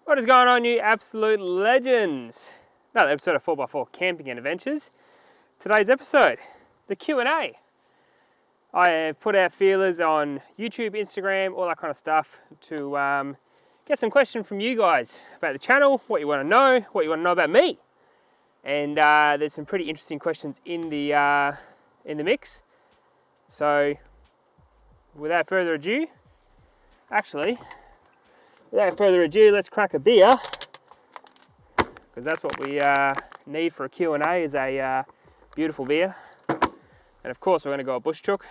What is going on, you absolute legends? Another episode of 4x4 Camping and Adventures. Today's episode, the Q&A. I have put out feelers on YouTube, Instagram, all that kind of stuff to get some questions from you guys about the channel, what you want to know, what you want to know about me. And there's some pretty interesting questions in the mix. So, without further ado, let's crack a beer, because that's what we need for a Q&A, is a beautiful beer. And of course we're going to go a bush chook.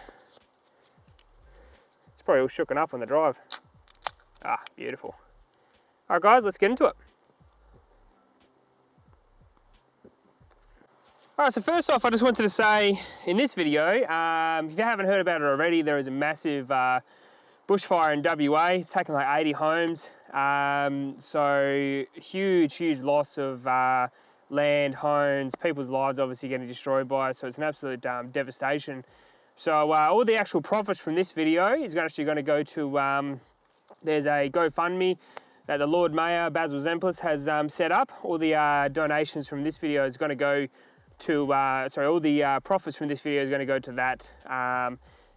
It's probably all shooken up on the drive. Ah, beautiful. Alright guys, let's get into it. Alright, so first off, I just wanted to say in this video, if you haven't heard about it already, there is a massive bushfire in WA. It's taken like 80 homes. So huge loss of land, homes, people's lives obviously getting destroyed by it. So it's an absolute devastation. So all the actual profits from this video is actually going to go to, there's a GoFundMe that the Lord Mayor, Basil Zemplis, has set up. All the donations from this video is going to go to, all the profits from this video is going to go to that.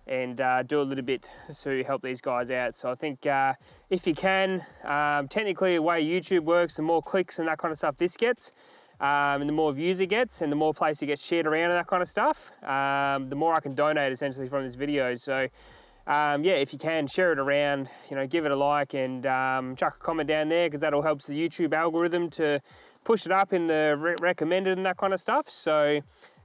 And do a little bit to help these guys out. So I think if you can, technically the way YouTube works, the more clicks and that kind of stuff this gets, and the more views it gets, and the more places it gets shared around and that kind of stuff, the more I can donate essentially from this video. So yeah, if you can, share it around, you know, give it a like, and chuck a comment down there, because that'll help the YouTube algorithm to push it up in the recommended and that kind of stuff. So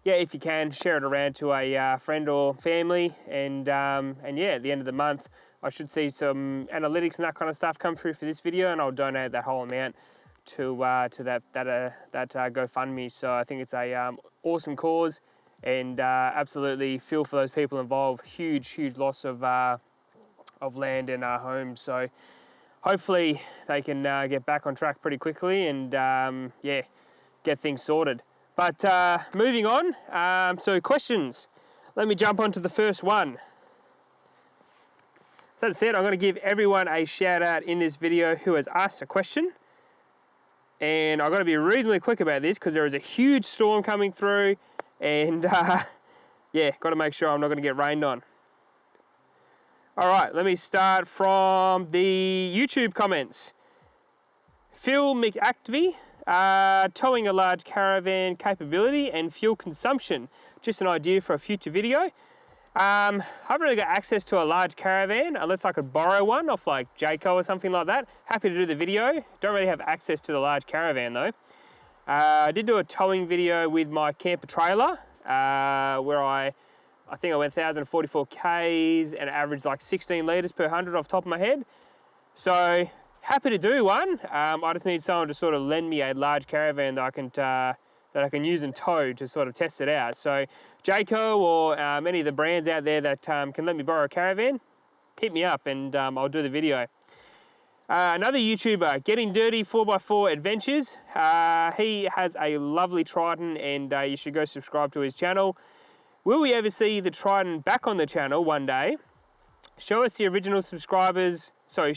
yeah, if you can, share it around to a friend or family, and yeah, at the end of the month, I should see some analytics and that kind of stuff come through for this video, and I'll donate that whole amount to that GoFundMe. So I think it's a awesome cause, and absolutely feel for those people involved. Huge loss of land and homes. So hopefully they can get back on track pretty quickly, and yeah, get things sorted. But moving on, so questions. Let me jump on to the first one. That said, I'm going to give everyone a shout out in this video who has asked a question. And I've got to be reasonably quick about this, because there is a huge storm coming through, and yeah, got to make sure I'm not going to get rained on. All right, let me start from the YouTube comments. Phil McActvey. Towing a large caravan capability and fuel consumption. Just an idea for a future video. I haven't really got access to a large caravan unless I could borrow one off like Jayco or something like that. Happy to do the video. Don't really have access to the large caravan though. I did do a towing video with my camper trailer where I think I went 1,044 Ks and averaged like 16 litres per 100 off the top of my head. So happy to do one. I just need someone to sort of lend me a large caravan that I can use and tow to sort of test it out. So Jayco or any of the brands out there that can let me borrow a caravan, hit me up, and I'll do the video. Another YouTuber, Getting Dirty 4x4 Adventures. He has a lovely Triton, and you should go subscribe to his channel. Will we ever see the Triton back on the channel one day? Show us original subscribers some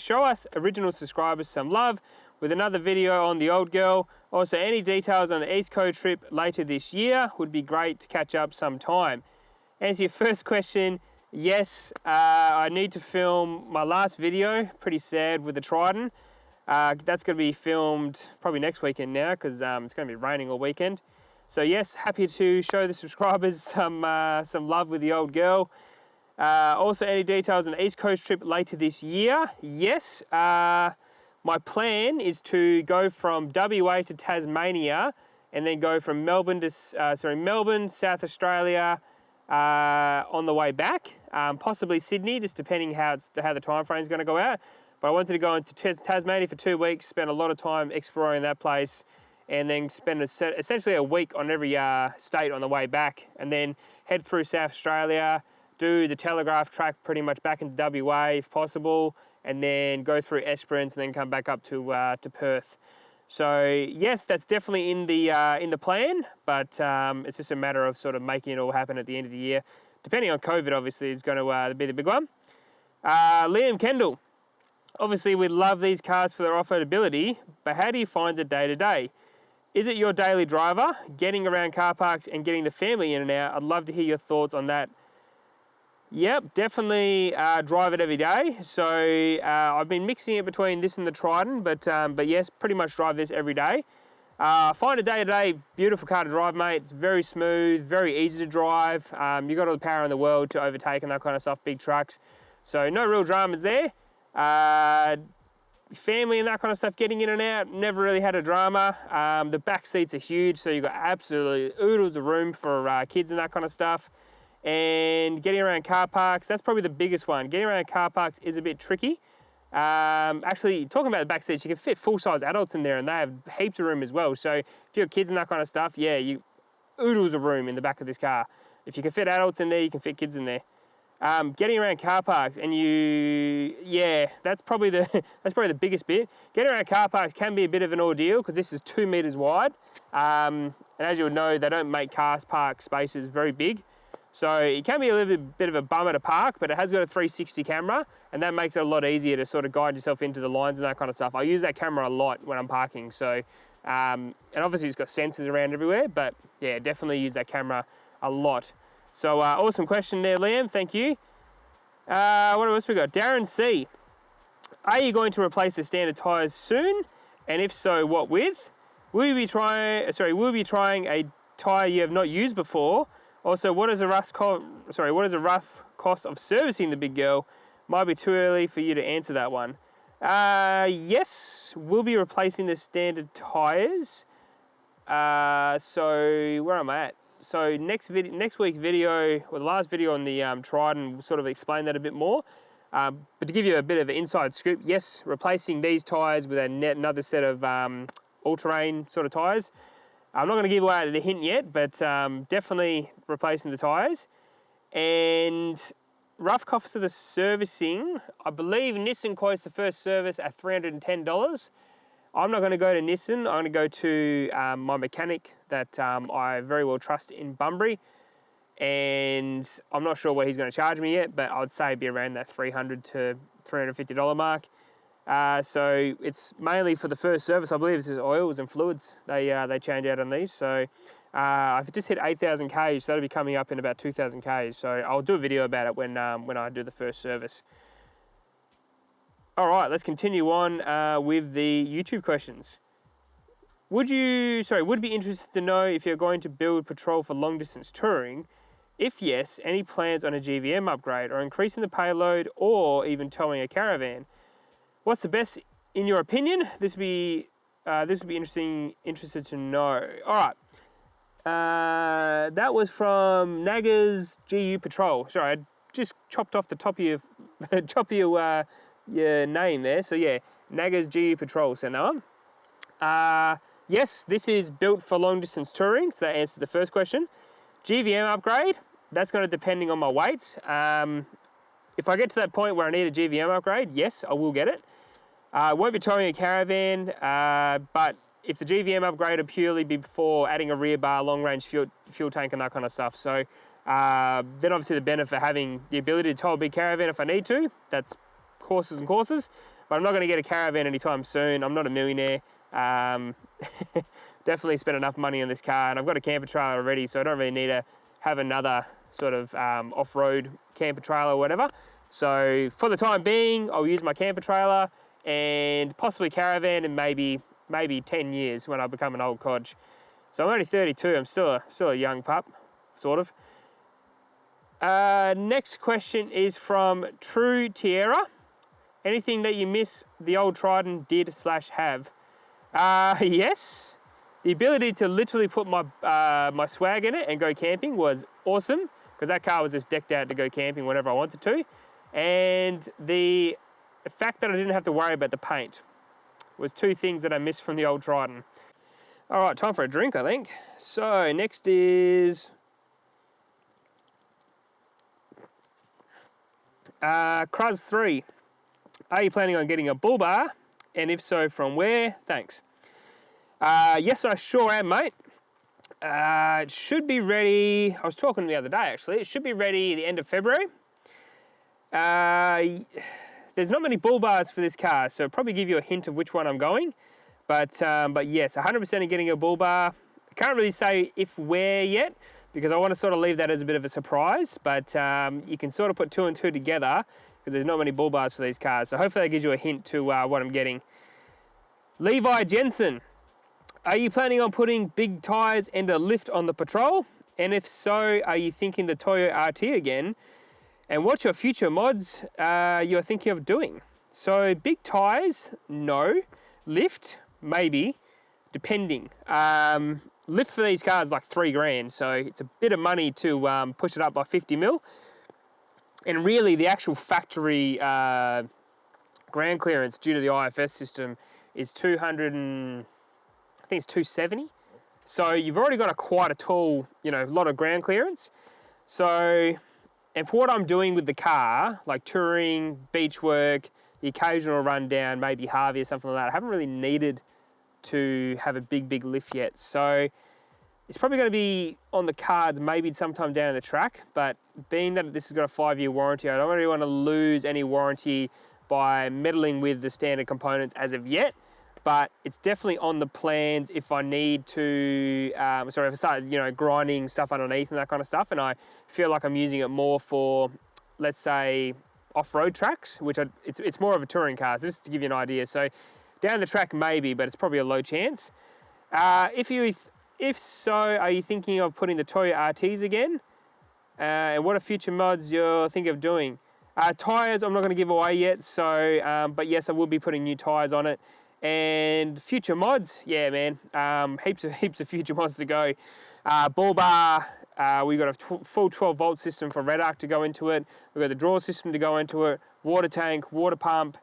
love with another video on the old girl. Also, any details on the East Coast trip later this year would be great to catch up sometime. Answer your first question, yes, I need to film my last video, pretty sad, with the Triton. That's going to be filmed probably next weekend now, because it's going to be raining all weekend. So yes, happy to show the subscribers some love with the old girl. Also, any details on the East Coast trip later this year? Yes. My plan is to go from WA to Tasmania, and then go from Melbourne, South Australia, on the way back. Possibly Sydney, just depending how the time frame is going to go out. But I wanted to go into Tasmania for 2 weeks, spend a lot of time exploring that place, and then spend essentially a week on every state on the way back, and then head through South Australia, do the Telegraph track pretty much back into WA if possible, and then go through Esperance and then come back up to Perth. So yes, that's definitely in the plan, but it's just a matter of sort of making it all happen at the end of the year. Depending on COVID, obviously, is going to be the big one. Liam Kendall. Obviously, we love these cars for their off-road ability, but how do you find it day to day? Is it your daily driver, getting around car parks and getting the family in and out? I'd love to hear your thoughts on that. Yep, definitely drive it every day. So I've been mixing it between this and the Triton, but yes, pretty much drive this every day. Find a day-to-day beautiful car to drive, mate. It's very smooth, very easy to drive. You've got all the power in the world to overtake and that kind of stuff, big trucks. So no real dramas there. Family and that kind of stuff, getting in and out, never really had a drama. The back seats are huge, so you've got absolutely oodles of room for kids and that kind of stuff. And getting around car parks, that's probably the biggest one. Getting around car parks is a bit tricky. Actually, talking about the back seats, you can fit full-size adults in there and they have heaps of room as well. So if you have kids and that kind of stuff, yeah, you oodles of room in the back of this car. If you can fit adults in there, you can fit kids in there. Getting around car parks and that's probably the biggest bit. Getting around car parks can be a bit of an ordeal because this is 2 meters wide. And as you would know, they don't make car park spaces very big. So it can be a little bit of a bummer to park, but it has got a 360 camera and that makes it a lot easier to sort of guide yourself into the lines and that kind of stuff. I use that camera a lot when I'm parking. So, and obviously it's got sensors around everywhere, but yeah, definitely use that camera a lot. So awesome question there, Liam. Thank you. What else we got? Darren C. Are you going to replace the standard tyres soon? And if so, what with? Will you be trying a tyre you have not used before? Also, what is a rough cost of servicing the big girl? Might be too early for you to answer that one. Yes, we'll be replacing the standard tyres. So where am I at? So next week video, or the last video on the Triton, will sort of explain that a bit more. But to give you a bit of an inside scoop, yes, replacing these tyres with another set of all-terrain sort of tyres. I'm not going to give away the hint yet, but definitely replacing the tyres. And rough cost of the servicing, I believe Nissan quotes the first service at $310. I'm not going to go to Nissan. I'm going to go to my mechanic that I very well trust in Bunbury. And I'm not sure what he's going to charge me yet, but I'd say it'd be around that $300 to $350 mark. So it's mainly for the first service. I believe it's just oils and fluids they change out on these. So I've just hit 8,000 Ks, so that'll be coming up in about 2,000 Ks. So I'll do a video about it when I do the first service. All right, let's continue on with the YouTube questions. Would be interested to know if you're going to build patrol for long distance touring. If yes, any plans on a GVM upgrade or increasing the payload or even towing a caravan? What's the best in your opinion? This would be interested to know. All right, that was from Naga's GU Patrol. Sorry, I just chopped off the top of your name there. So yeah, Naga's GU Patrol sent that one. Yes, this is built for long distance touring, so that answers the first question. GVM upgrade, that's going to depending on my weights. If I get to that point where I need a GVM upgrade, yes, I will get it. I won't be towing a caravan, but if the GVM upgrade would purely be for adding a rear bar, long range fuel tank and that kind of stuff. So then obviously the benefit of having the ability to tow a big caravan if I need to, that's courses and courses, but I'm not going to get a caravan anytime soon. I'm not a millionaire. Definitely spent enough money on this car, and I've got a camper trailer already, so I don't really need to have another sort of off-road camper trailer or whatever. So for the time being, I'll use my camper trailer and possibly caravan in maybe 10 years when I become an old codge. So I'm only 32. I'm still a young pup, sort of. Next question is from True Tierra. Anything that you miss the old Triton did/have? Yes. The ability to literally put my swag in it and go camping was awesome, because that car was just decked out to go camping whenever I wanted to. And the fact that I didn't have to worry about the paint was two things that I missed from the old Triton. All right, time for a drink, I think. So next is Cruz 3. Are you planning on getting a bull bar? And if so, from where? Thanks. Yes, I sure am, mate. It should be ready. I was talking the other day, actually. It should be ready at the end of February. there's not many bull bars for this car, so it'll probably give you a hint of which one I'm going. But yes, 100% of getting a bull bar. I can't really say if where yet, because I want to sort of leave that as a bit of a surprise, but you can sort of put 2 and 2 together because there's not many bull bars for these cars. So hopefully that gives you a hint to what I'm getting. Levi Jensen, are you planning on putting big tyres and a lift on the Patrol? And if so, are you thinking the Toyo RT again? And what's your future mods you're thinking of doing? So big tyres, no. Lift, maybe, depending. Lift for these cars is like $3,000, so it's a bit of money to push it up by 50 mil. And really the actual factory ground clearance due to the IFS system is 270. So you've already got quite a tall, lot of ground clearance. So, and for what I'm doing with the car, like touring, beach work, the occasional run down, maybe Harvey or something like that, I haven't really needed to have a big lift yet. So it's probably going to be on the cards maybe sometime down the track, but being that this has got a 5-year warranty, I don't really want to lose any warranty by meddling with the standard components as of yet. But it's definitely on the plans if I need to, if I start, grinding stuff underneath and that kind of stuff, and I feel like I'm using it more for, let's say, off-road tracks, which it's more of a touring car. This is to give you an idea. So down the track maybe, but it's probably a low chance. If so, are you thinking of putting the Toyo RTs again? And what are future mods you're thinking of doing? Tyres, I'm not going to give away yet. So, but yes, I will be putting new tyres on it. And future mods, yeah, man, heaps of future mods to go. Ball bar, we've got a full 12-volt system for Red Arc to go into it. We've got the draw system to go into it, water tank, water pump.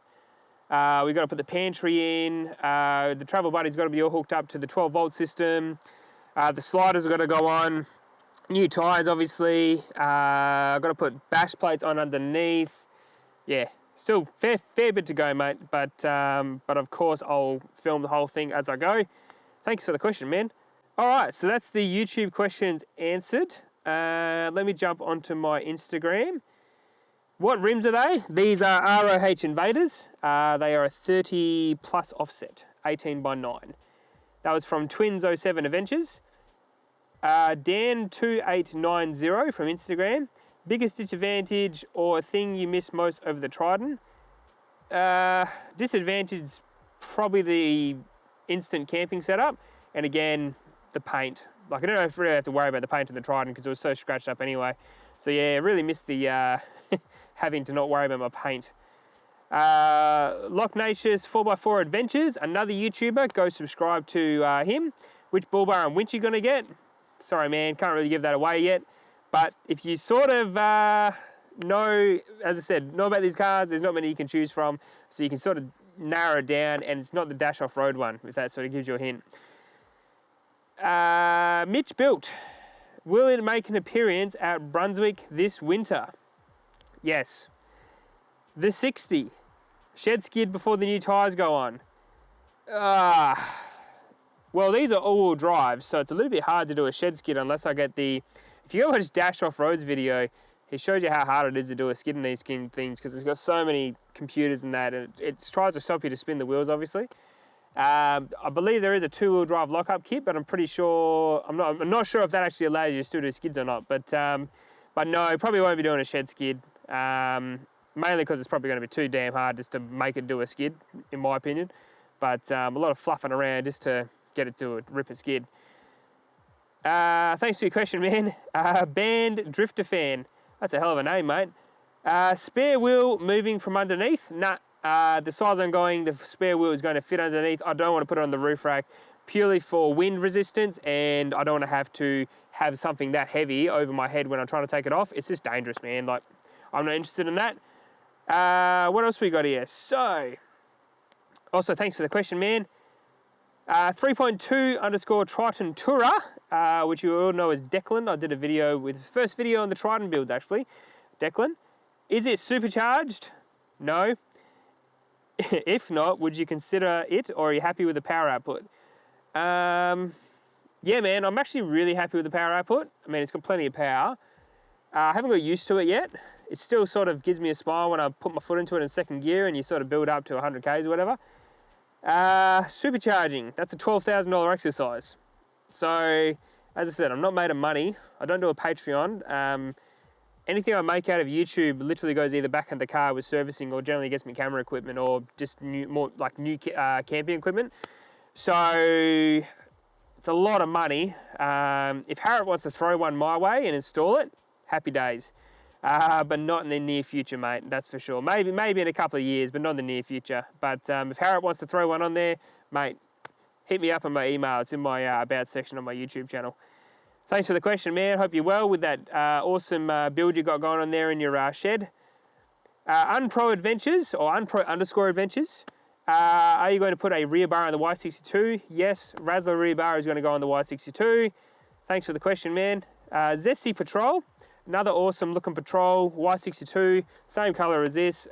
We've got to put the pantry in. The travel buddy's got to be all hooked up to the 12-volt system. The sliders are going to go on. New tyres, obviously. I've got to put bash plates on underneath. Yeah. Still fair bit to go, mate, but of course I'll film the whole thing as I go. Thanks for the question, man. All right, so that's the YouTube questions answered. Let me jump onto my Instagram. What rims are they? These are ROH Invaders. They are a 30 plus offset, 18x9. That was from Twins07 Adventures. Dan2890 from Instagram. Biggest disadvantage or thing you miss most over the Triton? Disadvantage, probably the instant camping setup. And again, the paint. Like I don't really have to worry about the paint in the Triton because it was so scratched up anyway. So yeah, I really missed the having to not worry about my paint. Locknatious 4x4 Adventures, another YouTuber. Go subscribe to him. Which bull bar and winch you gonna get? Sorry man, can't really give that away yet. But if you sort of know, as I said, know about these cars, there's not many you can choose from. So you can sort of narrow it down, and it's not the Dash Off-Road one, if that sort of gives you a hint. Mitch Built. Will it make an appearance at Brunswick this winter? Yes. The 60. Shed skid before the new tyres go on. Well, these are all-wheel drive, so it's a little bit hard to do a shed skid unless I get the... If you go watch Dash Off-Road's video, he shows you how hard it is to do a skid in these things because it's got so many computers and that, and it tries to stop you to spin the wheels, obviously. I believe there is a 2-wheel drive lockup kit, but I'm pretty sure... I'm not sure if that actually allows you to still do skids or not, but no, probably won't be doing a shed skid. Mainly because it's probably going to be too damn hard just to make it do a skid, in my opinion. But a lot of fluffing around just to get it to rip a skid. Thanks for your question, man. Band Drifter Fan. That's a hell of a name, mate. Spare wheel moving from underneath? Nah. The size I'm going, the spare wheel is going to fit underneath. I don't want to put it on the roof rack purely for wind resistance, and I don't want to have something that heavy over my head when I'm trying to take it off. It's just dangerous, man. Like, I'm not interested in that. What else we got here? So, also thanks for the question, man. 3.2 _ Triton Tourer, which you all know as Declan. I did a video with first video on the Triton builds, actually. Declan. Is it supercharged? No. If not, would you consider it, or are you happy with the power output? Yeah, man, I'm actually really happy with the power output. I mean, it's got plenty of power. I haven't got used to it yet. it still sort of gives me a smile when I put my foot into it in second gear and you sort of build up to 100 Ks or whatever. Supercharging, that's a $12,000 exercise. So, as I said, I'm not made of money. I don't do a Patreon. Anything I make out of YouTube literally goes either back in the car with servicing or generally gets me camera equipment or just new camping equipment. So, it's a lot of money. If Harriet wants to throw one my way and install it, happy days. But not in the near future, mate, that's for sure. Maybe in a couple of years, but not in the near future. But if Harriet wants to throw one on there, mate, hit me up on my email. It's in my about section on my YouTube channel. Thanks for the question, man. Hope you're well with that awesome build you got going on there in your shed. Unpro Adventures, or Unpro_Adventures. Are you going to put a rear bar on the Y62? Yes, Razzler rear bar is going to go on the Y62. Thanks for the question, man. Zesty Patrol. Another awesome looking Patrol, Y62, same color as this,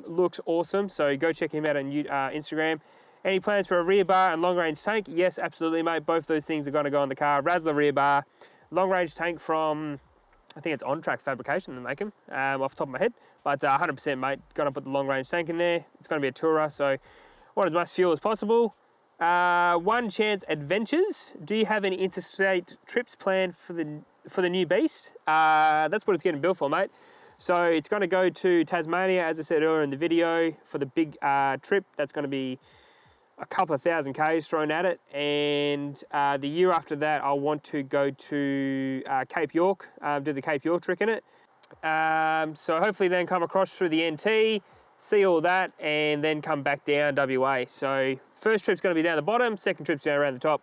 looks awesome, so go check him out on Instagram. Any plans for a rear bar and long range tank? Yes, absolutely, mate. Both those things are going to go on the car. Razzler rear bar, long range tank from, I think it's On Track Fabrication they make them, off the top of my head. But 100%, mate, going to put the long range tank in there. It's going to be a tourer, so want as much fuel as possible. One Chance Adventures. Do you have any interstate trips planned for the new beast? That's what it's getting built for, mate. So it's going to go to Tasmania, as I said earlier in the video, for the big trip. That's going to be a couple of thousand Ks thrown at it. And the year after that, I want to go to Cape York, do the Cape York trick in it. So hopefully then come across through the NT, see all that, and then come back down WA. So first trip's going to be down the bottom, second trip's down around the top.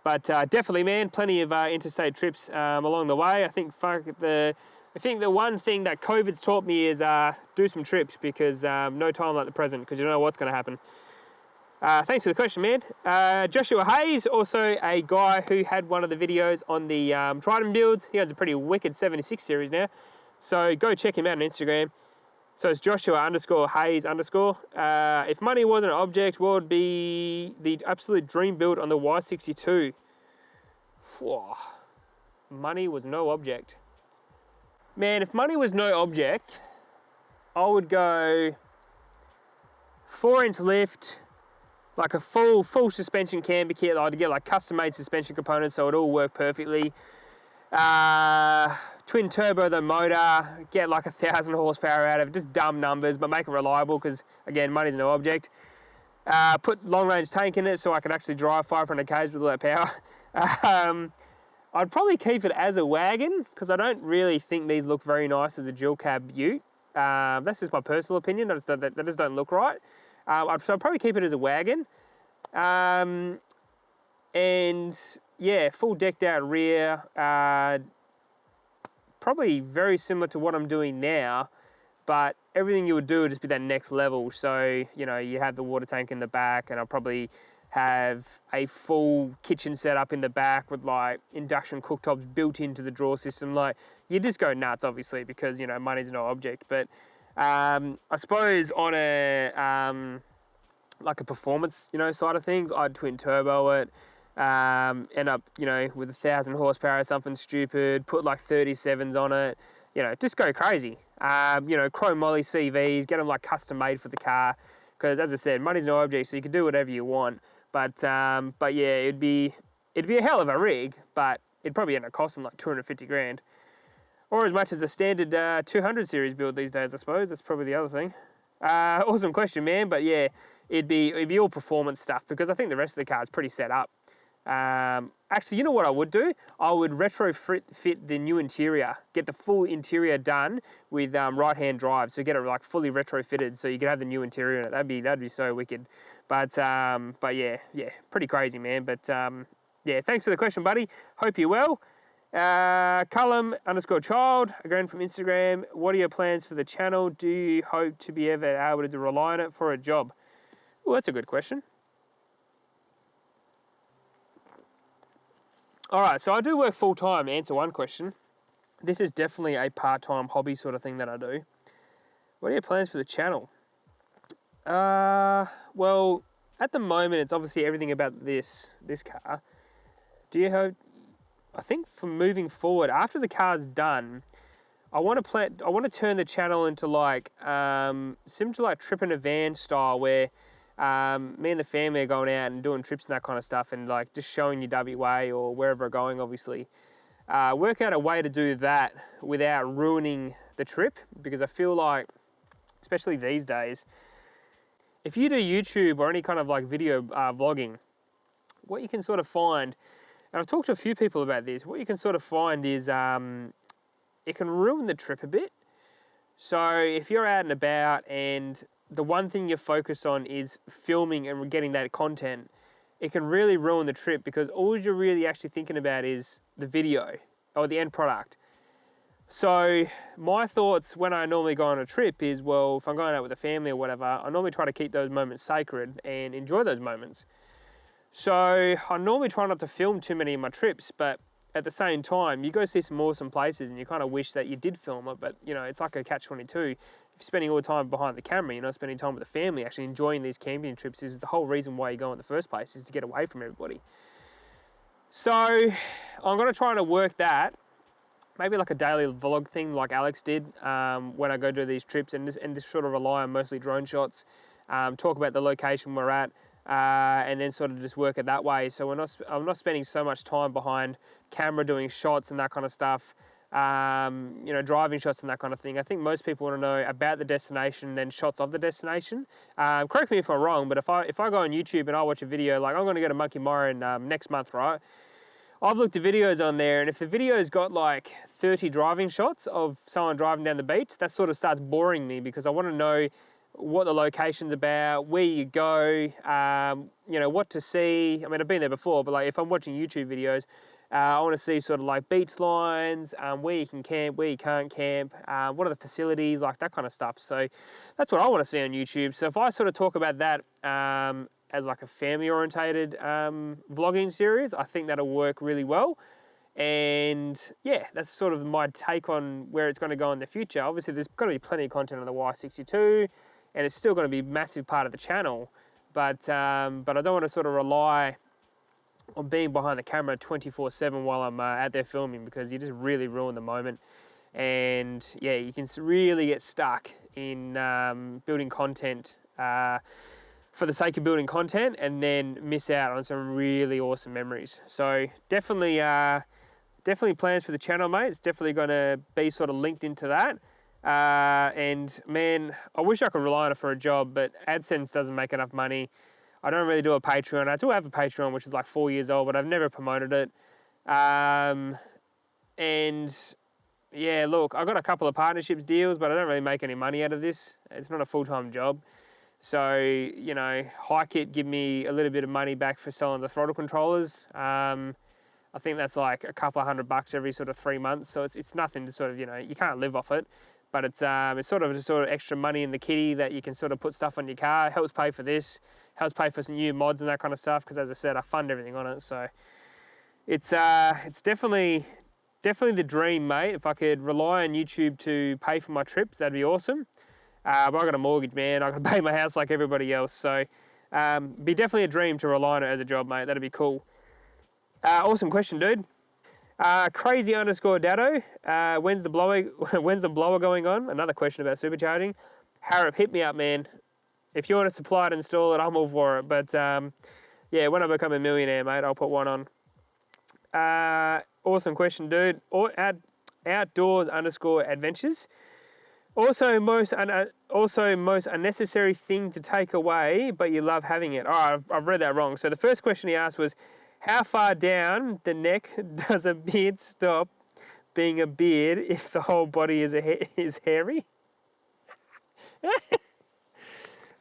But definitely, man, plenty of interstate trips along the way. I think the one thing that COVID's taught me is do some trips, because no time like the present, because you don't know what's going to happen. Thanks for the question, man. Joshua Hayes, also a guy who had one of the videos on the Trident builds. He has a pretty wicked 76 series now. So go check him out on Instagram. So it's Joshua_Hayes_. If money wasn't an object, what would be the absolute dream build on the Y62? Whoa. Money was no object. Man, if money was no object, I would go 4-inch lift, like a full suspension camber kit. I'd get like custom-made suspension components so it all work perfectly. Twin turbo the motor, get like 1,000 horsepower out of it, just dumb numbers, but make it reliable, because again, money's no object. Put long range tank in it so I could actually drive 500 Ks with all that power. I'd probably keep it as a wagon, because I don't really think these look very nice as a dual cab ute. That's just my personal opinion, they just don't look right. So I'd probably keep it as a wagon. And yeah, full decked out rear, probably very similar to what I'm doing now, but everything you would do would just be that next level. So, you know, you have the water tank in the back, and I'll probably have a full kitchen set up in the back with like induction cooktops built into the drawer system. Like, you just go nuts, obviously, because, you know, money's no object. But I suppose on a like a performance, you know, side of things, I'd twin turbo it. End up, you know, with 1,000 horsepower or something stupid, put like 37s on it, you know, just go crazy. You know, chrome moly CVs, get them like custom made for the car, because as I said, money's no object, so you can do whatever you want. But yeah, it'd be a hell of a rig, but it'd probably end up costing like 250 grand, or as much as a standard 200 series build these days, I suppose. That's probably the other thing. Awesome question, man. But yeah, it'd be all performance stuff, because I think the rest of the car is pretty set up. Actually, you know what I would do? I would retrofit the new interior, get the full interior done with right-hand drive, so get it like fully retrofitted, so you can have the new interior in it. That'd be so wicked. But yeah, pretty crazy, man. But yeah, thanks for the question, buddy. Hope you're well. Cullum_child, again from Instagram. What are your plans for the channel? Do you hope to be ever able to rely on it for a job? Well, that's a good question. All right, so I do work full-time, to answer one question. This is definitely a part-time hobby sort of thing that I do. What are your plans for the channel? Well, at the moment, it's obviously everything about this car. Do you hope, I think for moving forward, after the car's done, I want to turn the channel into like similar to like trip in a van style, where me and the family are going out and doing trips and that kind of stuff, and like just showing you WA or wherever we're going, obviously. Work out a way to do that without ruining the trip, because I feel like, especially these days, if you do YouTube or any kind of like video vlogging, what you can sort of find, and I've talked to a few people about this, what you can sort of find is it can ruin the trip a bit. So if you're out and about and the one thing you focus on is filming and getting that content, it can really ruin the trip, because all you're really actually thinking about is the video or the end product. So my thoughts when I normally go on a trip is, well, if I'm going out with a family or whatever, I normally try to keep those moments sacred and enjoy those moments. So I normally try not to film too many of my trips, but at the same time, you go see some awesome places and you kind of wish that you did film it, but you know, it's like a catch-22. If you're spending all the time behind the camera, you're not spending time with the family, actually enjoying these camping trips is the whole reason why you go in the first place, is to get away from everybody. So I'm going to try to work that, maybe like a daily vlog thing like Alex did when I go do these trips, and just sort of rely on mostly drone shots, talk about the location we're at, and then sort of just work it that way. So I'm not spending so much time behind camera doing shots and that kind of stuff, you know, driving shots and that kind of thing. I think most people want to know about the destination, then shots of the destination. Correct me if I'm wrong, but if I go on YouTube and I watch a video, like I'm going to go to Monkey Morin next month, right? I've looked at videos on there, and if the video's got like 30 driving shots of someone driving down the beach, that sort of starts boring me, because I want to know what the location's about, where you go, you know, what to see. I mean, I've been there before, but like if I'm watching YouTube videos, I want to see sort of like beach lines, where you can camp, where you can't camp, what are the facilities, like that kind of stuff. So that's what I want to see on YouTube. So if I sort of talk about that as like a family orientated vlogging series, I think that'll work really well. And yeah, that's sort of my take on where it's going to go in the future. Obviously there's going to be plenty of content on the Y62, and it's still going to be a massive part of the channel, but I don't want to sort of rely on being behind the camera 24/7 while I'm out there filming, because you just really ruin the moment. And yeah, you can really get stuck in building content for the sake of building content, and then miss out on some really awesome memories. So definitely plans for the channel, mate. It's definitely going to be sort of linked into that. And man, I wish I could rely on it for a job, but AdSense doesn't make enough money. I don't really do a Patreon. I do have a Patreon, which is like 4 years old, but I've never promoted it. And yeah, look, I got a couple of partnerships deals, but I don't really make any money out of this. It's not a full-time job. So, you know, Hikit give me a little bit of money back for selling the throttle controllers. I think that's like a couple of $100 every sort of 3 months. So it's nothing to sort of, you know, you can't live off it. But it's sort of just sort of extra money in the kitty that you can sort of put stuff on your car. It helps pay for this, helps pay for some new mods and that kind of stuff. Because as I said, I fund everything on it. So it's definitely the dream, mate. If I could rely on YouTube to pay for my trips, that'd be awesome. But I got a mortgage, man. I got to pay my house like everybody else. So be definitely a dream to rely on it as a job, mate. That'd be cool. Awesome question, dude. Crazy_Dado. When's the blower going on? Another question about supercharging. Harrop, hit me up, man. If you want to supply it, install it, I'm all for it. But yeah, when I become a millionaire, mate, I'll put one on. Awesome question, dude. Outdoors_adventures. Also most unnecessary thing to take away, but you love having it. Oh, I've read that wrong. So the first question he asked was, how far down the neck does a beard stop being a beard if the whole body is hairy?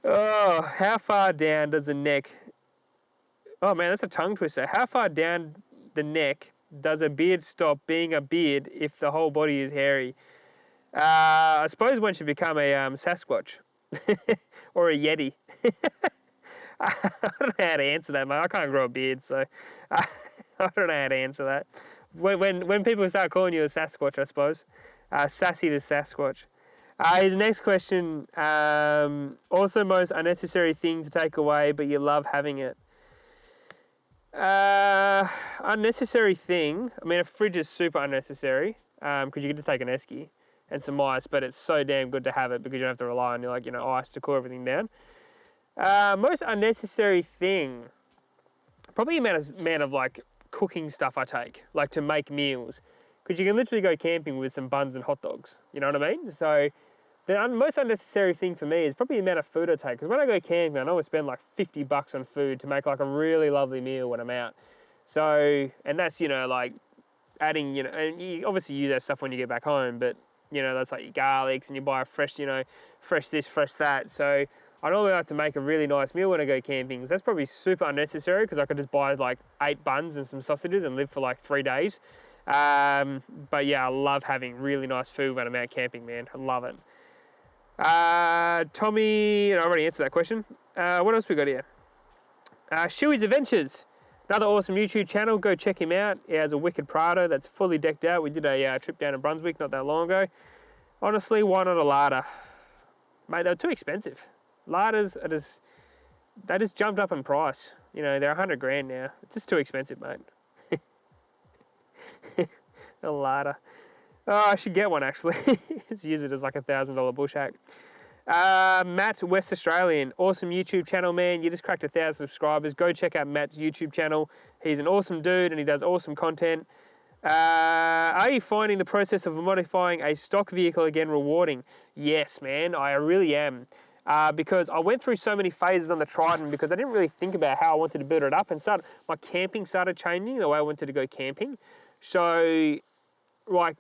Oh, how far down does the neck... Oh man, that's a tongue twister. How far down the neck does a beard stop being a beard if the whole body is hairy? I suppose one should become a Sasquatch or a Yeti. I don't know how to answer that, mate. I can't grow a beard, so I don't know how to answer that. When people start calling you a Sasquatch, I suppose. Sassy the Sasquatch. His next question, also most unnecessary thing to take away, but you love having it. Unnecessary thing, I mean, a fridge is super unnecessary, because you can just take an esky. and some ice, but it's so damn good to have it because you don't have to rely on like, you know, ice to cool everything down. Most unnecessary thing, probably the amount of like cooking stuff I take, like to make meals, because you can literally go camping with some buns and hot dogs, you know what I mean? So the most unnecessary thing for me is probably the amount of food I take, because when I go camping, I always spend like $50 on food to make like a really lovely meal when I'm out. So, and that's, you know, like adding, you know, and you obviously use that stuff when you get back home, but, you know, that's like your garlics, and you buy a fresh, you know, fresh this, fresh that. So I normally like to make a really nice meal when I go camping. So that's probably super unnecessary, because I could just buy like 8 buns and some sausages and live for like 3 days. But yeah, I love having really nice food when I'm out camping, man. I love it. Tommy, I already answered that question. What else we got here? Shuey's Adventures, another awesome YouTube channel. Go check him out. He has a wicked Prado that's fully decked out. We did a trip down to Brunswick not that long ago. Honestly, why not a Lada? Mate, they're too expensive. Ladas are just, they just jumped up in price. You know, they're 100 grand now. It's just too expensive, mate. A Lada. Oh, I should get one actually. Just use it as like $1,000 bush hack. Matt, Westralian, awesome YouTube channel, man. You just cracked 1,000 subscribers. Go check out Matt's YouTube channel. He's an awesome dude and he does awesome content. Are you finding the process of modifying a stock vehicle again rewarding? Yes, man, I really am. Because I went through so many phases on the Triton because I didn't really think about how I wanted to build it up, and my camping started changing the way I wanted to go camping. So, like,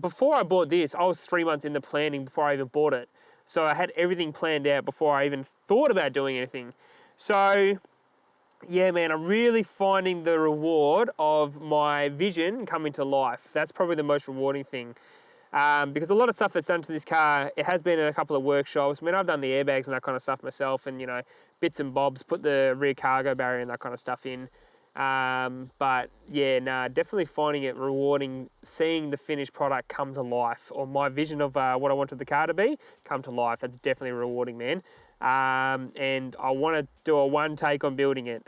before I bought this, I was 3 months into planning before I even bought it. So I had everything planned out before I even thought about doing anything. So, yeah, man, I'm really finding the reward of my vision coming to life. That's probably the most rewarding thing. Because a lot of stuff that's done to this car, it has been in a couple of workshops. I mean, I've done the airbags and that kind of stuff myself, and, you know, bits and bobs, put the rear cargo barrier and that kind of stuff in. But yeah, nah, definitely finding it rewarding, seeing the finished product come to life, or my vision of what I wanted the car to be come to life. That's definitely rewarding, man. And I want to do a one take on building it.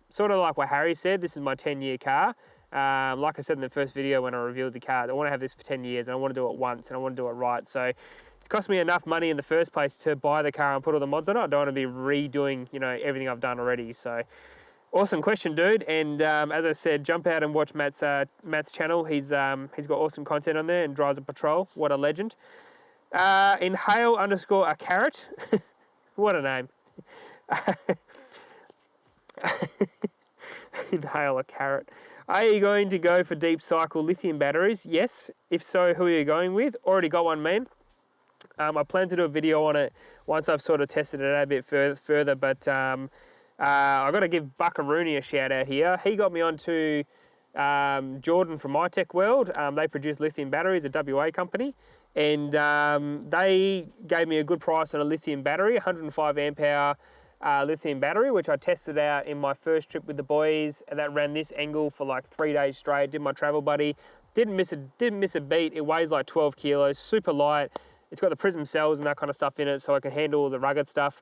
Sort of like what Harry said, this is my 10-year car. Like I said in the first video when I reviewed the car, I want to have this for 10 years and I want to do it once and I want to do it right. So it's cost me enough money in the first place to buy the car and put all the mods on it. I don't want to be redoing, you know, everything I've done already. So awesome question, dude. And as I said, jump out and watch Matt's channel. He's got awesome content on there and drives a patrol. What a legend. Inhale_a carrot. What a name. Inhale a carrot. Are you going to go for deep cycle lithium batteries? Yes. If so, who are you going with? Already got one, man. I plan to do a video on it once I've sort of tested it out a bit further, but I've got to give Buckaroony a shout out here. He got me onto Jordan from iTech World. They produce lithium batteries, a WA company, and they gave me a good price on a lithium battery, 105 amp hour lithium battery, which I tested out in my first trip with the boys, and that ran this angle for like 3 days straight. Did my travel buddy, didn't miss a beat. It weighs like 12 kilos, super light. It's got the prism cells and that kind of stuff in it, so I can handle all the rugged stuff.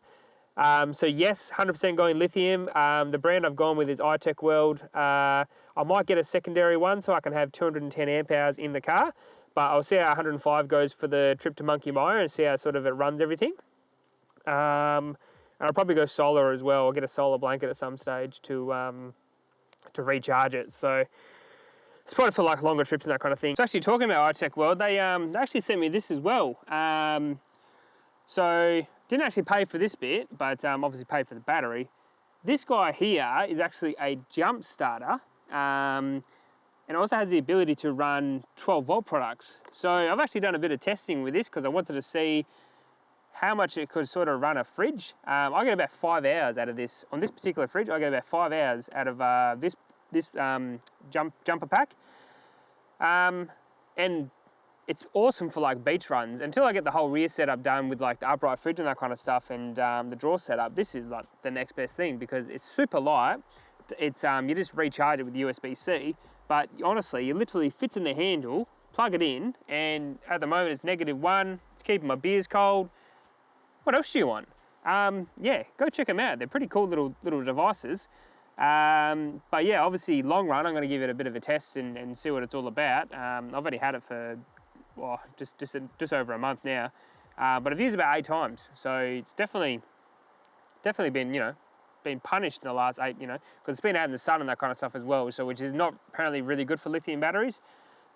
So yes, 100% going lithium. The brand I've gone with is iTech World. I might get a secondary one so I can have 210 amp hours in the car, but I'll see how 105 goes for the trip to Monkey Mire and see how sort of it runs everything. And I'll probably go solar as well. I'll get a solar blanket at some stage to recharge it. So it's probably for like longer trips and that kind of thing. So actually talking about iTech World, they actually sent me this as well. So didn't actually pay for this bit, but obviously paid for the battery. This guy here is actually a jump starter, and also has the ability to run 12 volt products. So I've actually done a bit of testing with this because I wanted to see how much it could sort of run a fridge. I get about 5 hours out of this. On this particular fridge, I get about 5 hours out of this jumper pack. And it's awesome for like beach runs. Until I get the whole rear setup done with like the upright fridge and that kind of stuff, and the drawer setup, this is like the next best thing because it's super light. It's you just recharge it with USB-C, but honestly, it literally fits in the handle, plug it in, and at the moment it's -1. It's keeping my beers cold. What else do you want? Yeah, go check them out. They're pretty cool little devices. But yeah, obviously long run, I'm going to give it a bit of a test and see what it's all about. I've already had it for well, just over a month now. But I've used it about 8 times, so it's definitely been, you know, been punished in the last 8, you know, because it's been out in the sun and that kind of stuff as well, so which is not apparently really good for lithium batteries.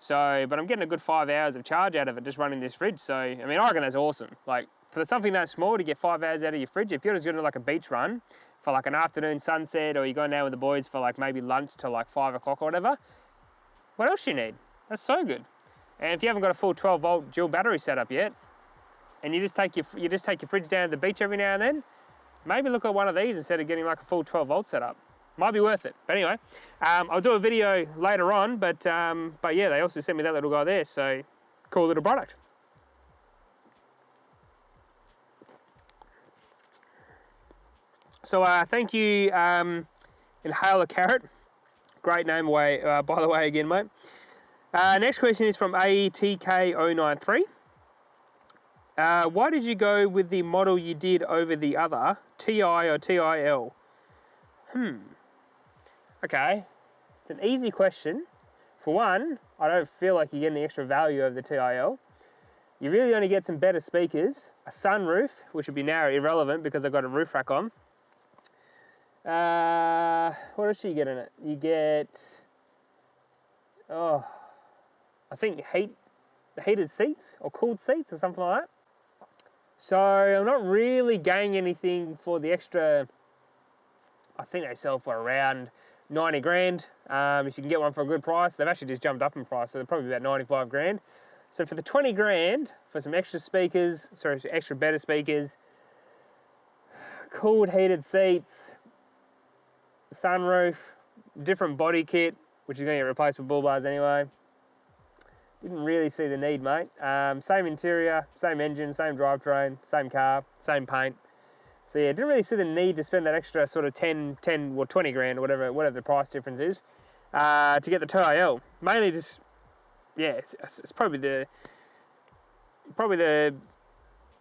So, but I'm getting a good 5 hours of charge out of it just running this fridge. So, I mean, I reckon that's awesome. Like, for something that small to get 5 hours out of your fridge, if you're just doing like a beach run for like an afternoon sunset, or you're going down with the boys for like maybe lunch till like 5 o'clock or whatever, what else you need? That's so good. And if you haven't got a full 12-volt dual battery setup yet, and you just take your fridge down to the beach every now and then, maybe look at one of these instead of getting like a full 12-volt setup. Might be worth it. But anyway, I'll do a video later on, but yeah, they also sent me that little guy there, so cool little product. So thank you, Inhale a Carrot. Great name by the way again, mate. Next question is from ATK093. Why did you go with the model you did over the other, TI or TIL? Okay, it's an easy question. For one, I don't feel like you're getting the extra value of the TIL. You really only get some better speakers, a sunroof, which would be now irrelevant because I've got a roof rack on. What else do you get in it? You get, I think heated seats or cooled seats or something like that. So I'm not really gaining anything for the extra. I think they sell for around 90 grand. If you can get one for a good price. They've actually just jumped up in price, so they're probably about 95 grand. So for the 20 grand, for some extra speakers, sorry, some extra better speakers, cooled heated seats, sunroof, different body kit, which is going to get replaced with bull bars anyway. Didn't really see the need, mate. Same interior, same engine, same drivetrain, same car, same paint. So yeah, didn't really see the need to spend that extra sort of 10 or 20 grand or whatever the price difference is to get the TIL. Mainly just, yeah, it's probably the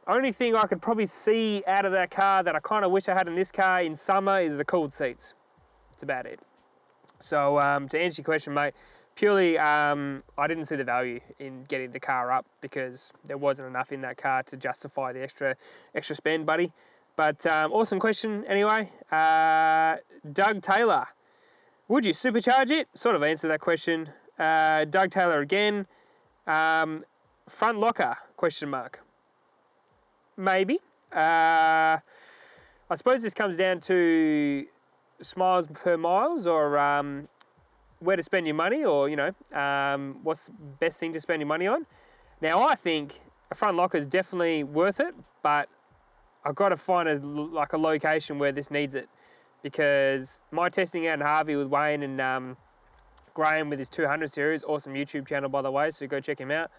only thing I could probably see out of that car that I kind of wish I had in this car in summer is the cooled seats. That's about it. So to answer your question, mate, purely I didn't see the value in getting the car up because there wasn't enough in that car to justify the extra spend, buddy. But awesome question anyway. Doug Taylor, would you supercharge it? Sort of answered that question. Doug Taylor again. Front locker, question mark. Maybe. I suppose this comes down to smiles per miles or where to spend your money, or, you know, what's the best thing to spend your money on. Now, I think a front locker is definitely worth it, but I've got to find a location where this needs it, because my testing out in Harvey with Wayne and Graham with his 200 series, awesome YouTube channel, by the way, so go check him out.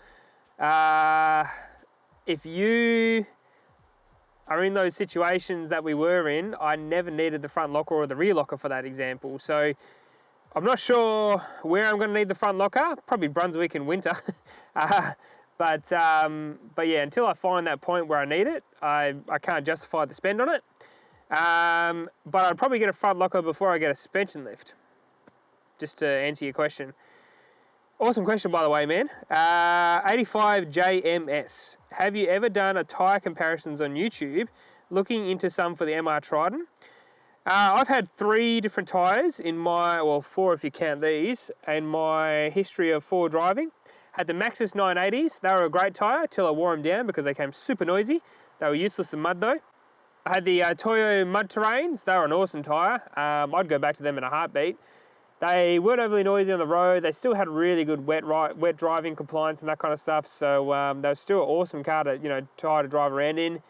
If you are in those situations that we were in, I never needed the front locker or the rear locker for that example. So I'm not sure where I'm going to need the front locker, probably Brunswick in winter. But yeah, until I find that point where I need it, I can't justify the spend on it. But I'd probably get a front locker before I get a suspension lift, just to answer your question. Awesome question, by the way, man. 85JMS. Have you ever done a tyre comparisons on YouTube, looking into some for the MR Trident? I've had 3 different tyres in my, well, 4 if you count these, in my history of forward driving. Had the Maxxis 980s. They were a great tyre till I wore them down because they came super noisy. They were useless in mud though. I had the Toyo Mud Terrains. They were an awesome tyre. I'd go back to them in a heartbeat. They weren't overly noisy on the road. They still had really good wet driving compliance and that kind of stuff. So they were still an awesome car to, tyre to drive around in.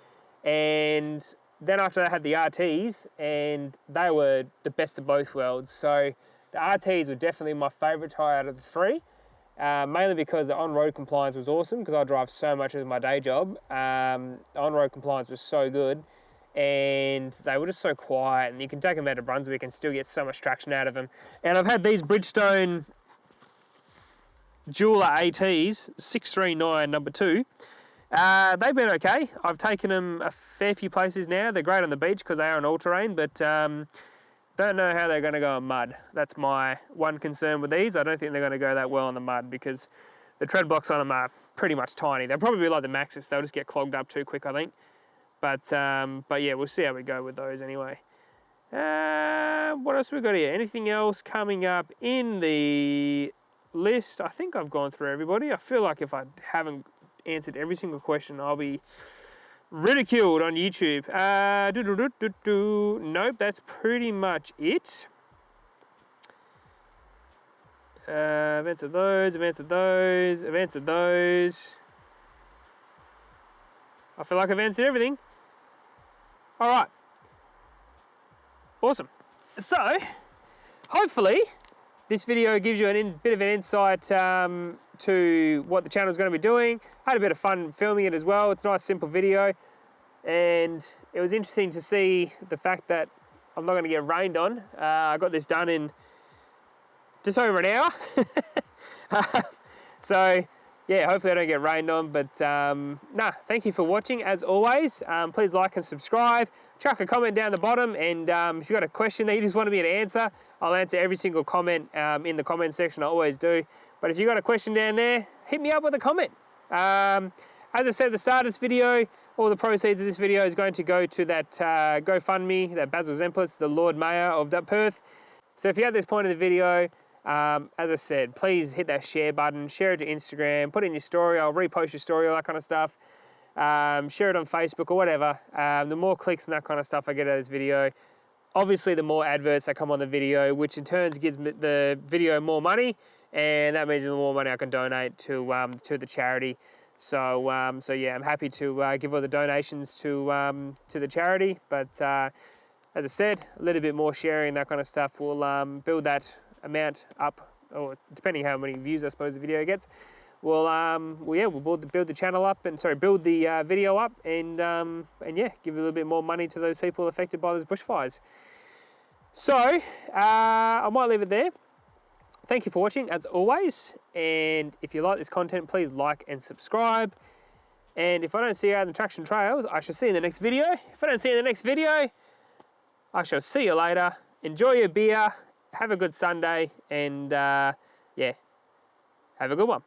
And then after that, I had the RTs, and they were the best of both worlds. So the RTs were definitely my favourite tyre out of the 3. Mainly because the on-road compliance was awesome, because I drive so much as my day job. The on-road compliance was so good, and they were just so quiet, and you can take them out to Brunswick and still get so much traction out of them. And I've had these Bridgestone Jeweler ATs, 639 number 2. They've been okay. I've taken them a fair few places now. They're great on the beach because they are an all-terrain, but don't know how they're going to go on mud. That's my one concern with these. I don't think they're going to go that well on the mud because the tread blocks on them are pretty much tiny. They'll probably be like the Maxxis. They'll just get clogged up too quick, I think. But yeah, we'll see how we go with those anyway. What else we got here? Anything else coming up in the list? I think I've gone through everybody. I feel like if I haven't answered every single question, I'll be ridiculed on YouTube. Nope, that's pretty much it. I've answered those, I've answered those, I've answered those. I feel like I've answered everything. All right. Awesome. So, hopefully, this video gives you a bit of an insight to what the channel is going to be doing. I had a bit of fun filming it as well. It's a nice, simple video. And it was interesting to see the fact that I'm not going to get rained on. I got this done in just over an hour. So, yeah, hopefully I don't get rained on. But, thank you for watching, as always. Please like and subscribe. Chuck a comment down the bottom, and if you've got a question that you just want me to answer, I'll answer every single comment in the comment section. I always do. But if you've got a question down there, hit me up with a comment. As I said at the start of this video, all the proceeds of this video is going to go to that GoFundMe, that Basil Zemplitz, the Lord Mayor of Perth. So if you're at this point of the video, as I said, please hit that share button, share it to Instagram, put it in your story, I'll repost your story, all that kind of stuff. Share it on Facebook or whatever. The more clicks and that kind of stuff I get out of this video, obviously the more adverts that come on the video, which in turn gives the video more money, and that means the more money I can donate to the charity. So yeah, I'm happy to give all the donations to the charity. But as I said, a little bit more sharing, that kind of stuff will build that amount up, or depending how many views I suppose the video gets. We'll build the channel up, and build the video up, and yeah, give a little bit more money to those people affected by those bushfires. So I might leave it there. Thank you for watching, as always, and if you like this content, please like and subscribe. And if I don't see you out in the traction trails, I shall see you in the next video. If I don't see you in the next video, I shall see you later. Enjoy your beer, have a good Sunday, and yeah, have a good one.